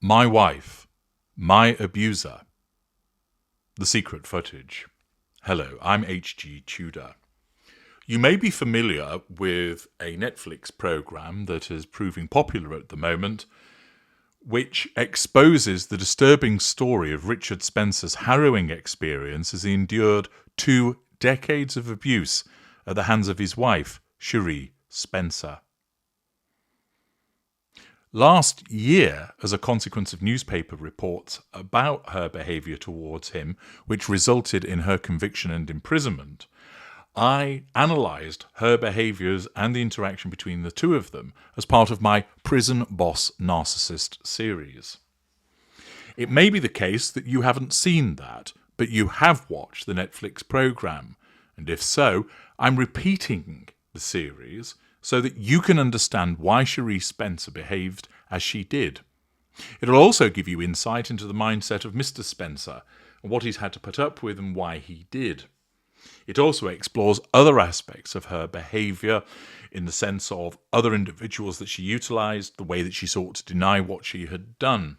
My wife, my abuser. The secret footage. Hello, I'm H.G. Tudor. You may be familiar with a Netflix program that is proving popular at the moment, which exposes the disturbing story of Richard Spencer's harrowing experience as he endured 2 decades of abuse at the hands of his wife, Sheree Spencer. Last year, as a consequence of newspaper reports about her behaviour towards him, which resulted in her conviction and imprisonment, I analysed her behaviours and the interaction between the two of them as part of my Prison Boss Narcissist series. It may be the case that you haven't seen that, but you have watched the Netflix programme, and if so, I'm repeating the series so that you can understand why Sheree Spencer behaved as she did. It'll also give you insight into the mindset of Mr. Spencer and what he's had to put up with and why he did. It also explores other aspects of her behaviour in the sense of other individuals that she utilised, the way that she sought to deny what she had done.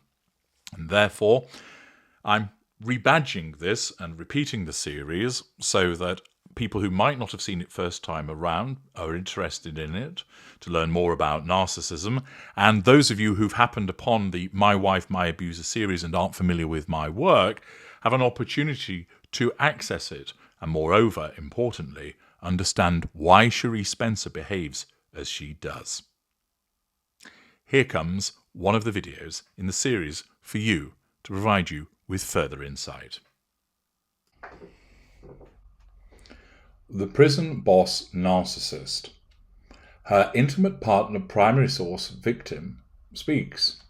And therefore, I'm rebadging this and repeating the series so that people who might not have seen it first time around are interested in it to learn more about narcissism, and those of you who've happened upon the My Wife, My Abuser series and aren't familiar with my work have an opportunity to access it and, moreover, importantly, understand why Sheree Spencer behaves as she does. Here comes one of the videos in the series for you to provide you with further insight. The Prison Boss Narcissist. Her intimate partner primary source victim speaks.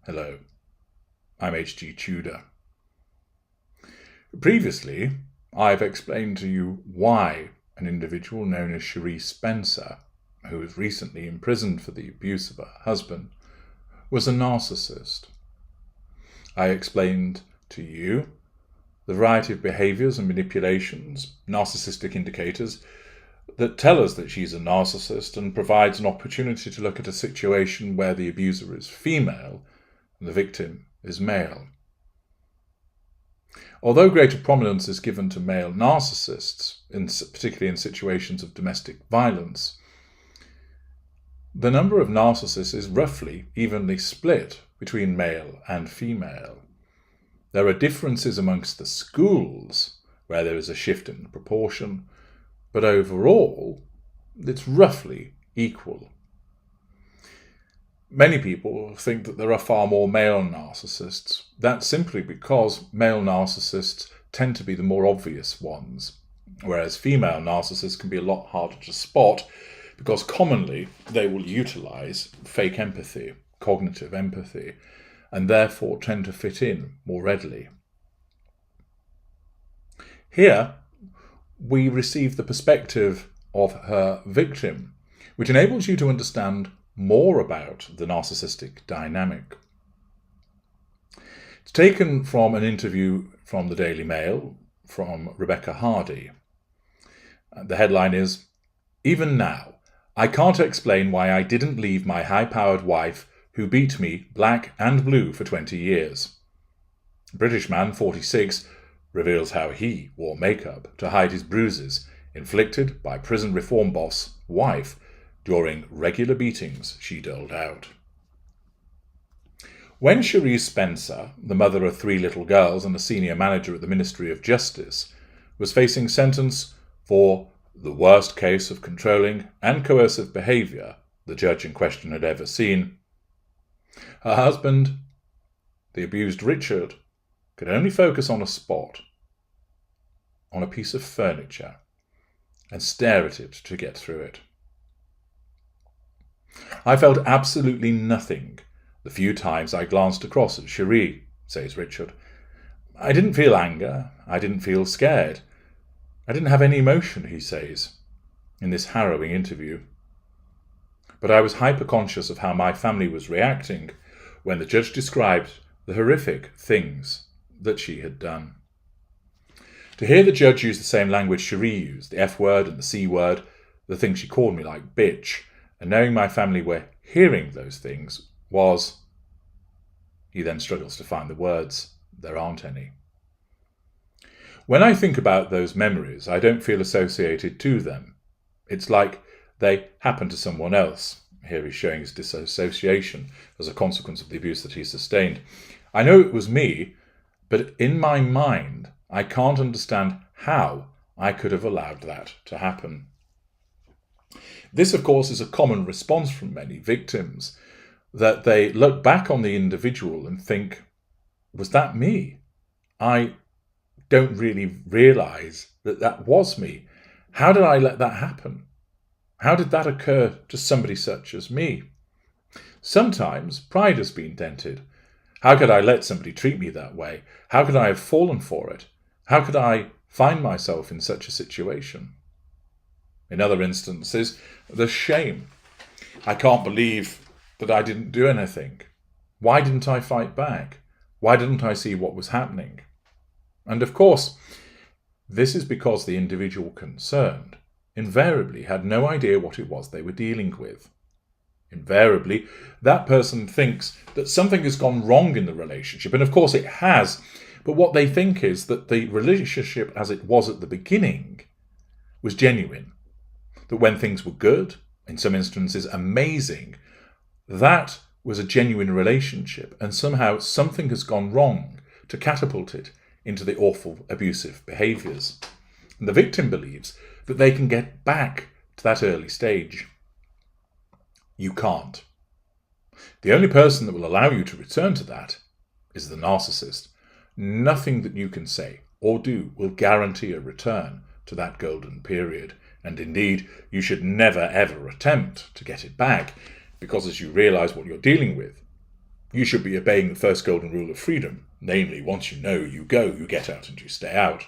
Hello, I'm H.G. Tudor. Previously, I've explained to you why an individual known as Sheree Spencer, who was recently imprisoned for the abuse of her husband, was a narcissist. I explained to you the variety of behaviours and manipulations, narcissistic indicators, that tell us that she's a narcissist and provides an opportunity to look at a situation where the abuser is female and the victim is male. Although greater prominence is given to male narcissists, particularly in situations of domestic violence, the number of narcissists is roughly evenly split between male and female. There are differences amongst the schools where there is a shift in the proportion, but overall, it's roughly equal. Many people think that there are far more male narcissists. That's simply because male narcissists tend to be the more obvious ones, whereas female narcissists can be a lot harder to spot because commonly they will utilize fake empathy, cognitive empathy, and therefore tend to fit in more readily. Here, we receive the perspective of her victim, which enables you to understand more about the narcissistic dynamic. It's taken from an interview from the Daily Mail from Rebecca Hardy. The headline is, "Even now, I can't explain why I didn't leave my high-powered wife who beat me black and blue for 20 years. British man, 46, reveals how he wore makeup to hide his bruises inflicted by prison reform boss wife during regular beatings she doled out." When Sheree Spencer, the mother of 3 little girls and a senior manager at the Ministry of Justice, was facing sentence for the worst case of controlling and coercive behaviour the judge in question had ever seen, her husband, the abused Richard, could only focus on a spot, on a piece of furniture, and stare at it to get through it. "I felt absolutely nothing the few times I glanced across at Sheree," says Richard. "I didn't feel anger. I didn't feel scared. I didn't have any emotion," he says, in this harrowing interview. "But I was hyper-conscious of how my family was reacting when the judge described the horrific things that she had done." To hear the judge use the same language Sheree used, the F word and the C word, the things she called me like bitch, and knowing my family were hearing those things was He then struggles to find the words. There aren't any. When I think about those memories, I don't feel associated to them. It's like they happened to someone else. Here he's showing his disassociation as a consequence of the abuse that he sustained. I know it was me, but in my mind, I can't understand how I could have allowed that to happen. This, of course, is a common response from many victims, that they look back on the individual and think, was that me? I don't really realise that that was me. How did I let that happen? How did that occur to somebody such as me? Sometimes pride has been dented. How could I let somebody treat me that way? How could I have fallen for it? How could I find myself in such a situation? In other instances, there's shame. I can't believe that I didn't do anything. Why didn't I fight back? Why didn't I see what was happening? And of course, this is because the individual concerned invariably had no idea what it was they were dealing with. Invariably, that person thinks that something has gone wrong in the relationship, and of course it has, but what they think is that the relationship as it was at the beginning was genuine. That when things were good, in some instances amazing, that was a genuine relationship, and somehow something has gone wrong to catapult it into the awful abusive behaviours. And the victim believes that they can get back to that early stage. You can't. The only person that will allow you to return to that is the narcissist. Nothing that you can say or do will guarantee a return to that golden period. And indeed, you should never ever attempt to get it back, because as you realise what you're dealing with, you should be obeying the first golden rule of freedom, namely, once you know, you go, you get out and you stay out.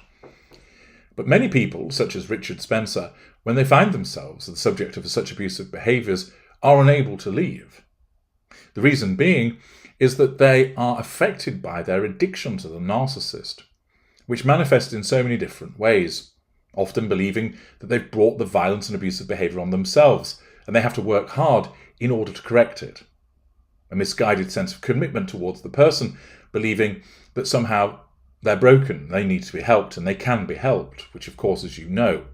But many people, such as Sheree Spencer, when they find themselves the subject of such abusive behaviours, are unable to leave. The reason being is that they are affected by their addiction to the narcissist, which manifests in so many different ways, often believing that they've brought the violence and abusive behaviour on themselves, and they have to work hard in order to correct it. A misguided sense of commitment towards the person, believing that somehow they're broken, they need to be helped, and they can be helped, which of course, as you know,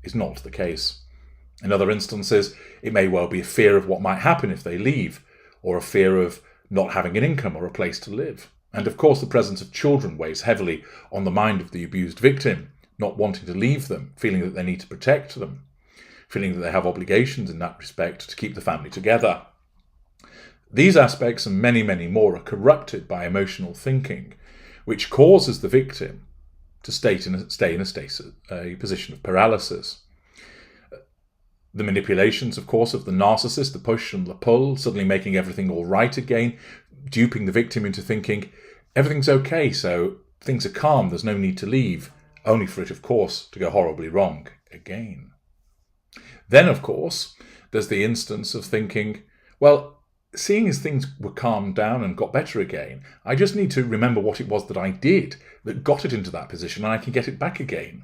is not the case. In other instances, it may well be a fear of what might happen if they leave, or a fear of not having an income or a place to live. And of course, the presence of children weighs heavily on the mind of the abused victim, not wanting to leave them, feeling that they need to protect them, feeling that they have obligations in that respect to keep the family together. These aspects and many, many more are corrupted by emotional thinking, which causes the victim to stay in a position of paralysis. The manipulations, of course, of the narcissist, the push and the pull, suddenly making everything all right again, duping the victim into thinking everything's okay, so things are calm, there's no need to leave, only for it, of course, to go horribly wrong again. Then, of course, there's the instance of thinking, well, seeing as things were calmed down and got better again, I just need to remember what it was that I did that got it into that position, and I can get it back again.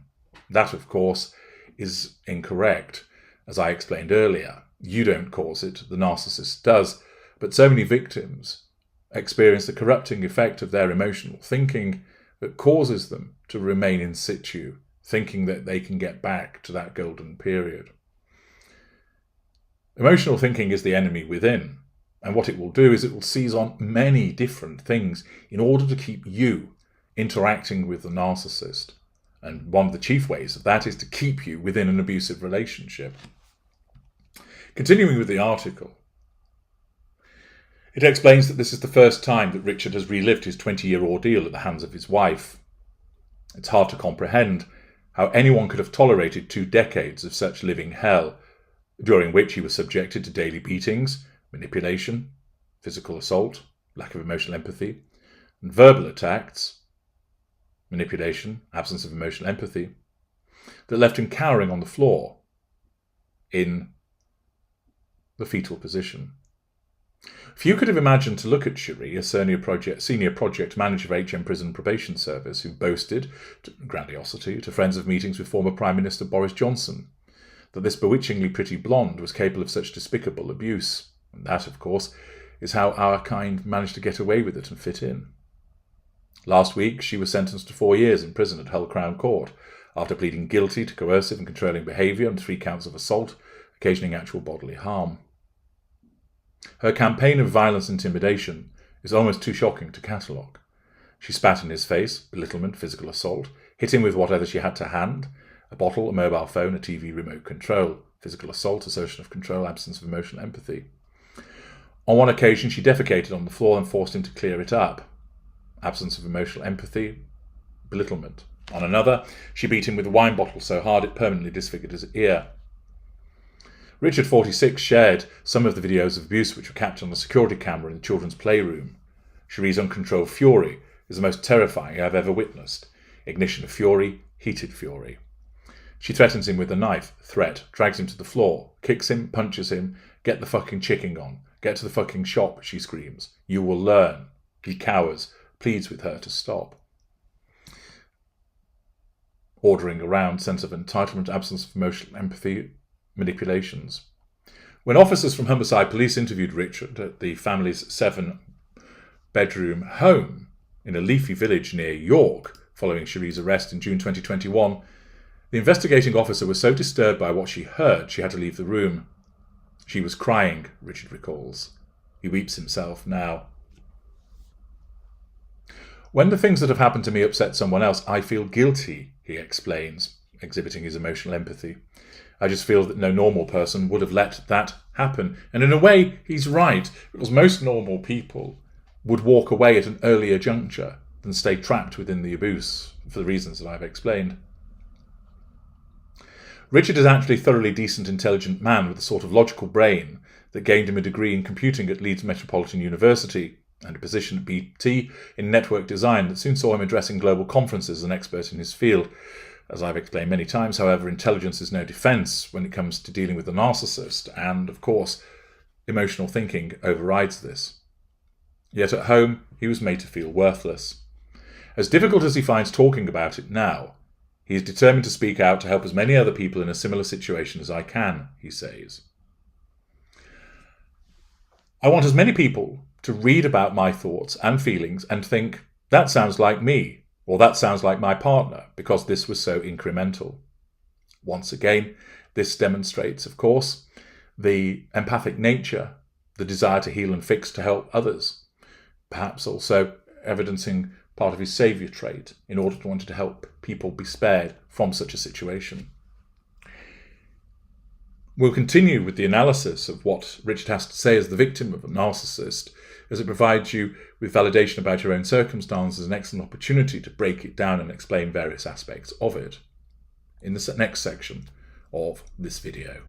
That, of course, is incorrect. As I explained earlier, you don't cause it, the narcissist does, but so many victims experience the corrupting effect of their emotional thinking that causes them to remain in situ, thinking that they can get back to that golden period. Emotional thinking is the enemy within, and what it will do is it will seize on many different things in order to keep you interacting with the narcissist. And one of the chief ways of that is to keep you within an abusive relationship. Continuing with the article, it explains that this is the first time that Richard has relived his 20-year ordeal at the hands of his wife. It's hard to comprehend how anyone could have tolerated 2 decades of such living hell, during which he was subjected to daily beatings, manipulation, physical assault, lack of emotional empathy, and verbal attacks, manipulation, absence of emotional empathy, that left him cowering on the floor in the fetal position. Few could have imagined to look at Sheree, a senior project manager of HM Prison Probation Service, who boasted, to grandiosity, to friends of meetings with former Prime Minister Boris Johnson, that this bewitchingly pretty blonde was capable of such despicable abuse. And that, of course, is how our kind managed to get away with it and fit in. Last week, she was sentenced to 4 years in prison at Hull Crown Court after pleading guilty to coercive and controlling behaviour and 3 counts of assault, occasioning actual bodily harm. Her campaign of violence and intimidation is almost too shocking to catalogue. She spat in his face, belittlement, physical assault, hit him with whatever she had to hand, a bottle, a mobile phone, a TV remote control, physical assault, assertion of control, absence of emotional empathy. On one occasion, she defecated on the floor and forced him to clear it up. Absence of emotional empathy, belittlement. On another, she beat him with a wine bottle so hard it permanently disfigured his ear. Richard, 46, shared some of the videos of abuse which were captured on a security camera in the children's playroom. Sheree's uncontrolled fury is the most terrifying I've ever witnessed. Ignition of fury, heated fury. She threatens him with a knife, threat, drags him to the floor, kicks him, punches him, get the fucking chicken on, get to the fucking shop, she screams. You will learn. He cowers, pleads with her to stop. Ordering around, sense of entitlement, absence of emotional empathy, manipulations. When officers from Humberside Police interviewed Richard at the family's 7-bedroom home in a leafy village near York following Sheree's arrest in June 2021, the investigating officer was so disturbed by what she heard she had to leave the room. She was crying, Richard recalls. He weeps himself now. When the things that have happened to me upset someone else, I feel guilty, he explains, exhibiting his emotional empathy. I just feel that no normal person would have let that happen. And in a way, he's right, because most normal people would walk away at an earlier juncture than stay trapped within the abuse, for the reasons that I've explained. Richard is actually a thoroughly decent, intelligent man with a sort of logical brain that gained him a degree in computing at Leeds Metropolitan University and a position at BT in network design that soon saw him addressing global conferences as an expert in his field. As I've explained many times, however, intelligence is no defence when it comes to dealing with a narcissist, and, of course, emotional thinking overrides this. Yet at home, he was made to feel worthless. As difficult as he finds talking about it now, he is determined to speak out to help as many other people in a similar situation as I can, he says. I want as many people to read about my thoughts and feelings and think, that sounds like me, or that sounds like my partner, because this was so incremental. Once again, this demonstrates, of course, the empathic nature, the desire to heal and fix to help others, perhaps also evidencing part of his saviour trait in order to want to help people be spared from such a situation. We'll continue with the analysis of what Richard has to say as the victim of a narcissist, as it provides you with validation about your own circumstances, an excellent opportunity to break it down and explain various aspects of it in the next section of this video.